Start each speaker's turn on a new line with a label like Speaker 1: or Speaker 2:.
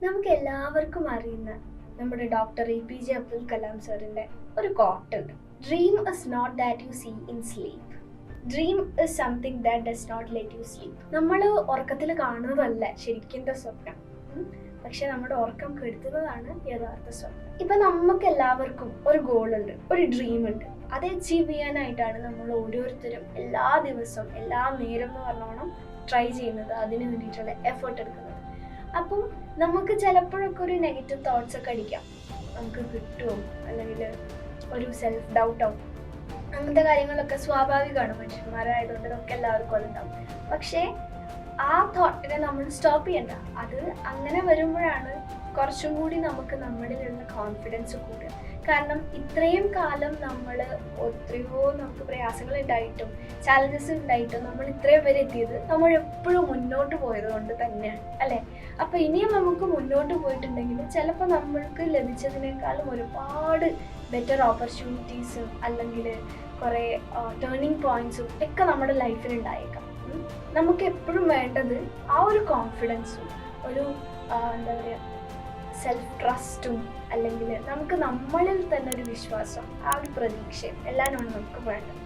Speaker 1: നമുക്ക് എല്ലാവർക്കും അറിയുന്ന നമ്മുടെ ഡോക്ടർ APJ അബ്ദുൽ കലാം സാറിൻ്റെ ഒരു കോട്ട് ഉണ്ട്. Dream is not that you see in sleep, dream is something that does not let you sleep. നമ്മൾ ഉറക്കത്തിൽ കാണുന്നതല്ല ശരിക്കും സ്വപ്നം, പക്ഷെ നമ്മുടെ ഉറക്കം കെടുത്തുന്നതാണ് യഥാർത്ഥ സ്വപ്നം. ഇപ്പം നമുക്ക് എല്ലാവർക്കും ഒരു ഗോളുണ്ട്, ഒരു ഡ്രീം ഉണ്ട്. അത് അച്ചീവ് ചെയ്യാനായിട്ടാണ് നമ്മൾ ഓരോരുത്തരും എല്ലാ ദിവസവും എല്ലാ നേരം എന്ന് പറഞ്ഞോണം ട്രൈ ചെയ്യുന്നത്, അതിന് വേണ്ടിയിട്ടുള്ള എഫേർട്ട് എടുക്കുന്നത്. അപ്പം നമുക്ക് ചിലപ്പോഴൊക്കെ ഒരു നെഗറ്റീവ് തോട്ട്സ് ഒക്കെ അടിക്കാം, നമുക്ക് കിട്ടുമോ, അല്ലെങ്കിൽ ഒരു സെൽഫ് ഡൗട്ടാവും, അങ്ങനത്തെ കാര്യങ്ങളൊക്കെ സ്വാഭാവികമാണ്, മനുഷ്യന്മാരായതുകൊണ്ട് ഇതൊക്കെ എല്ലാവർക്കും അതുണ്ടാവും. പക്ഷേ ആ തോട്ടിനെ നമ്മൾ സ്റ്റോപ്പ് ചെയ്യണ്ട. അത് അങ്ങനെ വരുമ്പോഴാണ് കുറച്ചും കൂടി നമുക്ക് നമ്മളിലുള്ള കോൺഫിഡൻസ് കൂടുക. കാരണം ഇത്രയും കാലം നമ്മൾ എത്രയോ നമുക്ക് പ്രയാസങ്ങൾ ഉണ്ടായിട്ടും ചാലഞ്ചസ് ഉണ്ടായിട്ടും നമ്മൾ ഇത്രയും വരെ എത്തിയത് നമ്മൾ എപ്പോഴും മുന്നോട്ട് പോയത് കൊണ്ട് തന്നെയാണ്, അല്ലേ? അപ്പോൾ ഇനിയും നമുക്ക് മുന്നോട്ട് പോയിട്ടുണ്ടെങ്കിൽ ചിലപ്പോൾ നമ്മൾക്ക് ലഭിച്ചതിനേക്കാളും ഒരുപാട് ബെറ്റർ ഓപ്പർച്യൂണിറ്റീസും അല്ലെങ്കിൽ കുറേ ടേണിംഗ് പോയിന്റ്സും ഒക്കെ നമ്മുടെ ലൈഫിൽ ഉണ്ടായേക്കാം. നമുക്ക് എപ്പോഴും വേണ്ടത് ആ ഒരു കോൺഫിഡൻസും ഒരു എന്താ പറയുക സെൽഫ് ട്രസ്റ്റും, അല്ലെങ്കിൽ നമുക്ക് നമ്മളിൽ തന്നെ ഒരു വിശ്വാസം, ആ ഒരു പ്രതീക്ഷയും എല്ലാമാണ് നമുക്ക് വേണ്ടത്.